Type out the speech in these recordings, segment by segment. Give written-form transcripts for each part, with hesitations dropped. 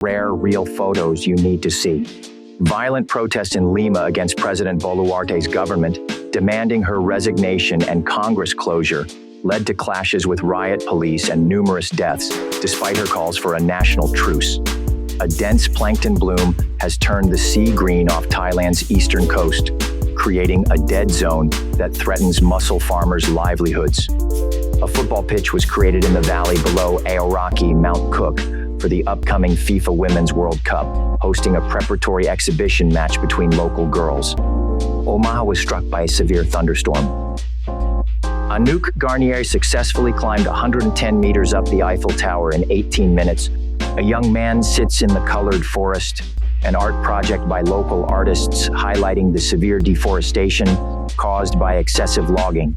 rare, real photos you need to see. Violent protests in Lima against President Boluarte's government, demanding her resignation and Congress closure, led to clashes with riot police and numerous deaths, despite her calls for a national truce. A dense plankton bloom has turned the sea green off Thailand's eastern coast, creating a dead zone that threatens mussel farmers' livelihoods. A football pitch was created in the valley below Aoraki, Mount Cook, for the upcoming FIFA Women's World Cup, hosting a preparatory exhibition match between local girls. Omaha was struck by a severe thunderstorm. Anouk Garnier successfully climbed 110 meters up the Eiffel Tower in 18 minutes. A young man sits in the colored forest, an art project by local artists highlighting the severe deforestation caused by excessive logging.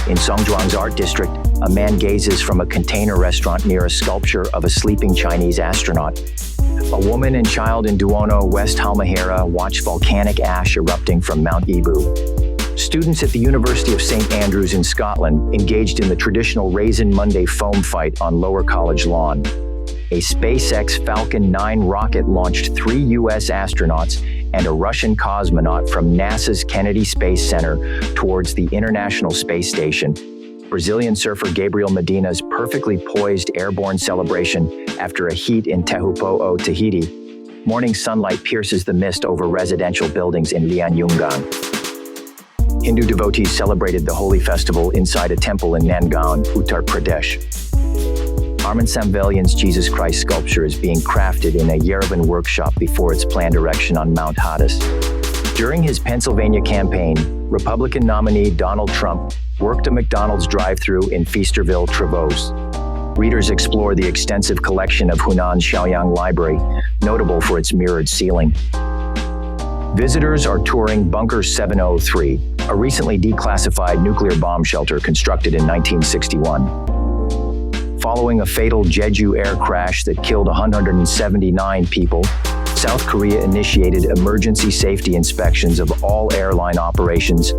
In Songzhuang's art district, a man gazes from a container restaurant near a sculpture of a sleeping Chinese astronaut. A woman and child in Duono, West Halmahera, watch volcanic ash erupting from Mount Ebu. Students at the University of St. Andrews in Scotland engaged in the traditional Raisin Monday foam fight on Lower College lawn. A SpaceX Falcon 9 rocket launched 3 U.S. astronauts and a Russian cosmonaut from NASA's Kennedy Space Center towards the International Space Station. Brazilian surfer Gabriel Medina's perfectly poised airborne celebration after a heat in Tehupo'o, Tahiti. Morning sunlight pierces the mist over residential buildings in Lianyungan. Hindu devotees celebrated the holy festival inside a temple in Nangaon, Uttar Pradesh. Armin Samvelian's Jesus Christ sculpture is being crafted in a Yerevan workshop before its planned erection on Mount Hadas. During his Pennsylvania campaign, Republican nominee Donald Trump worked a McDonald's drive-thru in Feasterville, Trevose. Readers explore the extensive collection of Hunan's Shaoyang Library, notable for its mirrored ceiling. Visitors are touring Bunker 703, a recently declassified nuclear bomb shelter constructed in 1961. Following a fatal Jeju air crash that killed 179 people, South Korea initiated emergency safety inspections of all airline operations.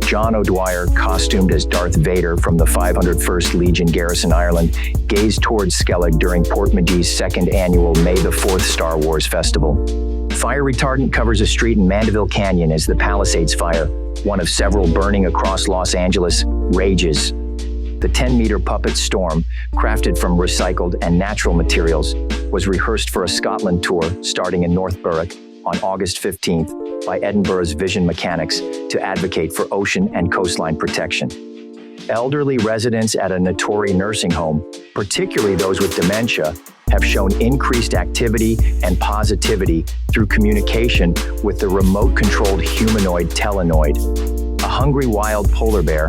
John O'Dwyer, costumed as Darth Vader from the 501st Legion Garrison, Ireland, gazed towards Skellig during Portmagee's second annual May the 4th Star Wars Festival. Fire retardant covers a street in Mandeville Canyon as the Palisades Fire, one of several burning across Los Angeles, rages. The 10-meter puppet Storm, crafted from recycled and natural materials, was rehearsed for a Scotland tour starting in North Berwick on August 15th by Edinburgh's Vision Mechanics to advocate for ocean and coastline protection. Elderly residents at a Notori nursing home, particularly those with dementia, have shown increased activity and positivity through communication with the remote-controlled humanoid Telenoid. A hungry wild polar bear,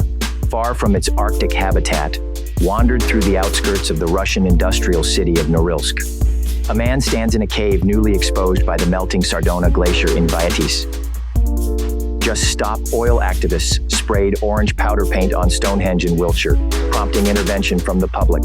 far from its Arctic habitat, wandered through the outskirts of the Russian industrial city of Norilsk. A man stands in a cave newly exposed by the melting Sardona Glacier in Vietis. Just Stop oil activists sprayed orange powder paint on Stonehenge in Wiltshire, prompting intervention from the public.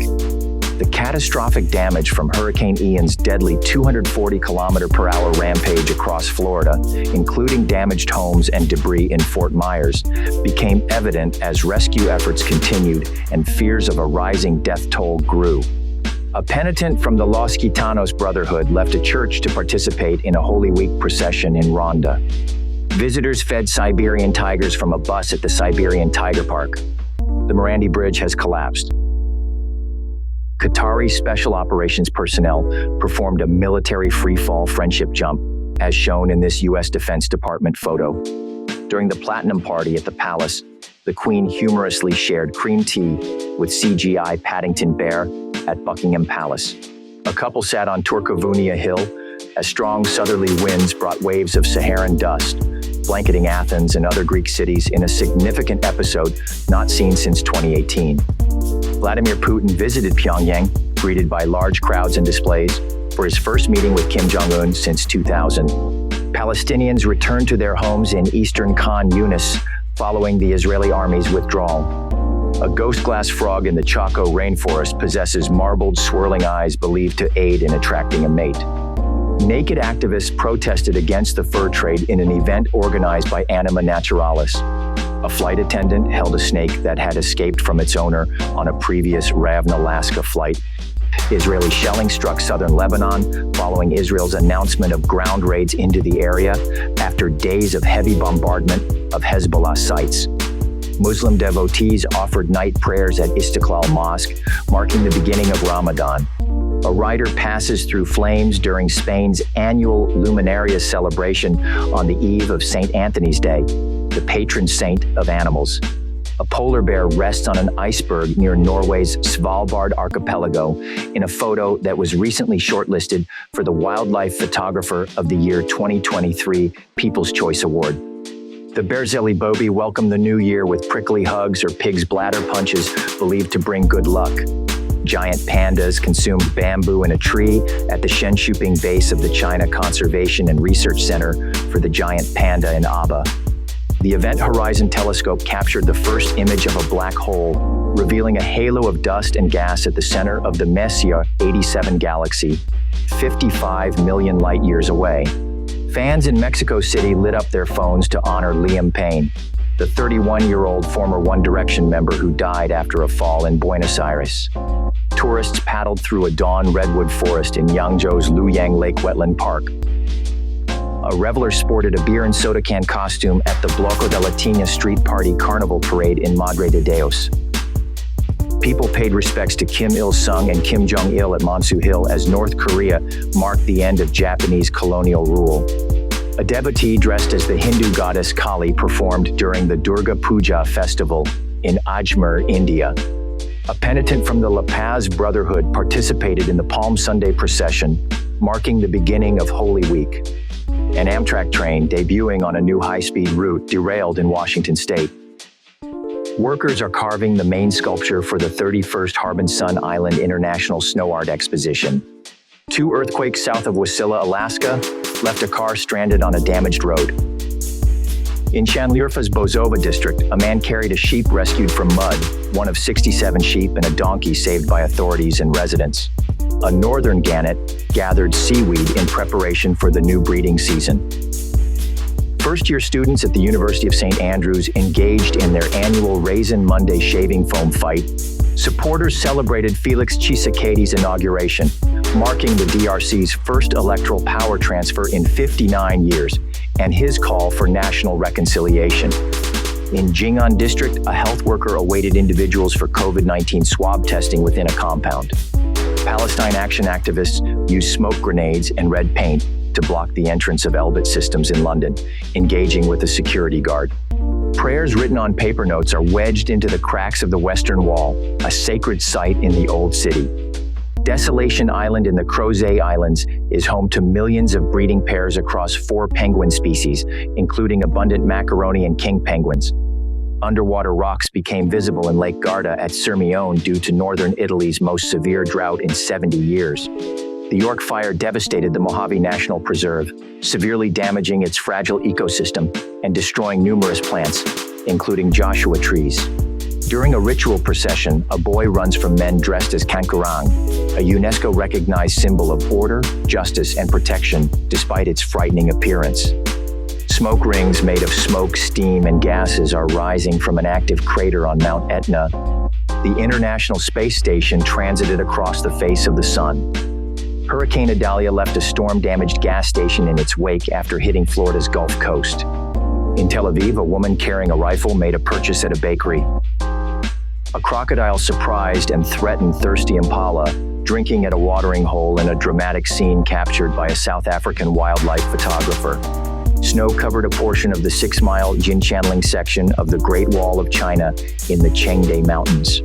The catastrophic damage from Hurricane Ian's deadly 240-kilometer-per-hour rampage across Florida, including damaged homes and debris in Fort Myers, became evident as rescue efforts continued and fears of a rising death toll grew. A penitent from the Los Gitanos Brotherhood left a church to participate in a Holy Week procession in Ronda. Visitors fed Siberian tigers from a bus at the Siberian Tiger Park. The Morandi Bridge has collapsed. Qatari Special Operations personnel performed a military free-fall friendship jump, as shown in this U.S. Defense Department photo. During the Platinum Party at the Palace, the Queen humorously shared cream tea with CGI Paddington Bear at Buckingham Palace. A couple sat on Turkovunia Hill as strong southerly winds brought waves of Saharan dust, blanketing Athens and other Greek cities in a significant episode not seen since 2018. Vladimir Putin visited Pyongyang, greeted by large crowds and displays, for his first meeting with Kim Jong-un since 2000. Palestinians returned to their homes in eastern Khan Yunis following the Israeli army's withdrawal. A ghost glass frog in the Chaco rainforest possesses marbled, swirling eyes believed to aid in attracting a mate. Naked activists protested against the fur trade in an event organized by Anima Naturalis. A flight attendant held a snake that had escaped from its owner on a previous Ravn, Alaska flight. Israeli shelling struck southern Lebanon following Israel's announcement of ground raids into the area after days of heavy bombardment of Hezbollah sites. Muslim devotees offered night prayers at Istiklal Mosque, marking the beginning of Ramadan. A rider passes through flames during Spain's annual Luminaria celebration on the eve of St. Anthony's Day, the patron saint of animals. A polar bear rests on an iceberg near Norway's Svalbard archipelago in a photo that was recently shortlisted for the Wildlife Photographer of the Year 2023 People's Choice Award. The Berzeli welcome the new year with prickly hugs or pig's bladder punches believed to bring good luck. Giant pandas consumed bamboo in a tree at the Shenshuping base of the China Conservation and Research Center for the giant panda in Aba. The Event Horizon Telescope captured the first image of a black hole, revealing a halo of dust and gas at the center of the Messier 87 galaxy, 55 million light-years away. Fans in Mexico City lit up their phones to honor Liam Payne, the 31-year-old former One Direction member who died after a fall in Buenos Aires. Tourists paddled through a dawn redwood forest in Yangzhou's Luyang Lake Wetland Park. A reveler sported a beer and soda can costume at the Bloco de la Tina Street Party Carnival Parade in Madre de Dios. People paid respects to Kim Il-sung and Kim Jong-il at Monsu Hill as North Korea marked the end of Japanese colonial rule. A devotee dressed as the Hindu goddess Kali performed during the Durga Puja festival in Ajmer, India. A penitent from the La Paz Brotherhood participated in the Palm Sunday procession, marking the beginning of Holy Week. An Amtrak train debuting on a new high-speed route derailed in Washington state. Workers are carving the main sculpture for the 31st Harbin Sun Island International Snow Art Exposition. Two earthquakes south of Wasilla, Alaska, left a car stranded on a damaged road. In Chanliurfa's Bozova district, a man carried a sheep rescued from mud, one of 67 sheep and a donkey saved by authorities and residents. A northern gannet gathered seaweed in preparation for the new breeding season. First-year students at the University of St. Andrews engaged in their annual Raisin Monday shaving foam fight. Supporters celebrated Felix Tshisekedi's inauguration, marking the DRC's first electoral power transfer in 59 years, and his call for national reconciliation. In Jing'an district, a health worker awaited individuals for COVID-19 swab testing within a compound. Palestine action activists used smoke grenades and red paint to block the entrance of Elbit Systems in London, engaging with a security guard. Prayers written on paper notes are wedged into the cracks of the Western Wall, a sacred site in the Old City. Desolation Island in the Crozet Islands is home to millions of breeding pairs across 4 penguin species, including abundant macaroni and king penguins. Underwater rocks became visible in Lake Garda at Sirmione due to northern Italy's most severe drought in 70 years. The York fire devastated the Mojave National Preserve, severely damaging its fragile ecosystem and destroying numerous plants, including Joshua trees. During a ritual procession, a boy runs from men dressed as Kankurang, a UNESCO-recognized symbol of order, justice, and protection, despite its frightening appearance. Smoke rings made of smoke, steam, and gases are rising from an active crater on Mount Etna. The International Space Station transited across the face of the sun. Hurricane Idalia left a storm-damaged gas station in its wake after hitting Florida's Gulf Coast. In Tel Aviv, a woman carrying a rifle made a purchase at a bakery. A crocodile surprised and threatened thirsty impala, drinking at a watering hole in a dramatic scene captured by a South African wildlife photographer. Snow covered a portion of the 6-mile Jinchanling section of the Great Wall of China in the Chengde Mountains.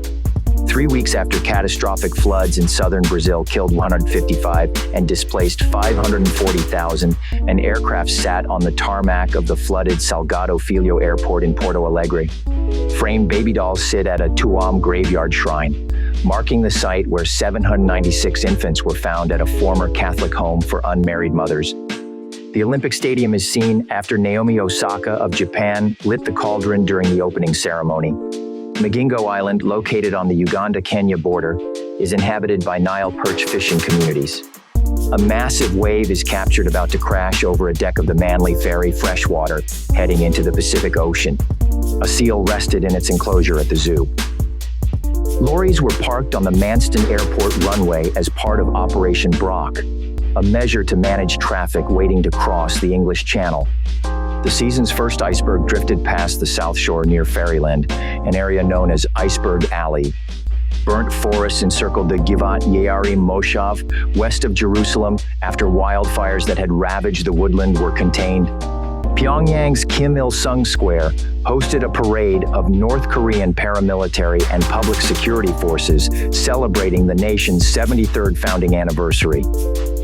3 weeks after catastrophic floods in southern Brazil killed 155 and displaced 540,000, an aircraft sat on the tarmac of the flooded Salgado Filho Airport in Porto Alegre. Framed baby dolls sit at a Tuam graveyard shrine, marking the site where 796 infants were found at a former Catholic home for unmarried mothers. The Olympic Stadium is seen after Naomi Osaka of Japan lit the cauldron during the opening ceremony. Magingo Island, located on the Uganda-Kenya border, is inhabited by Nile perch fishing communities. A massive wave is captured about to crash over a deck of the Manly Ferry freshwater, heading into the Pacific Ocean. A seal rested in its enclosure at the zoo. Lorries were parked on the Manston Airport runway as part of Operation Brock, a measure to manage traffic waiting to cross the English Channel. The season's first iceberg drifted past the South Shore near Ferryland, an area known as Iceberg Alley. Burnt forests encircled the Givat Yarim Moshav, west of Jerusalem, after wildfires that had ravaged the woodland were contained. Pyongyang's Kim Il-sung Square hosted a parade of North Korean paramilitary and public security forces celebrating the nation's 73rd founding anniversary.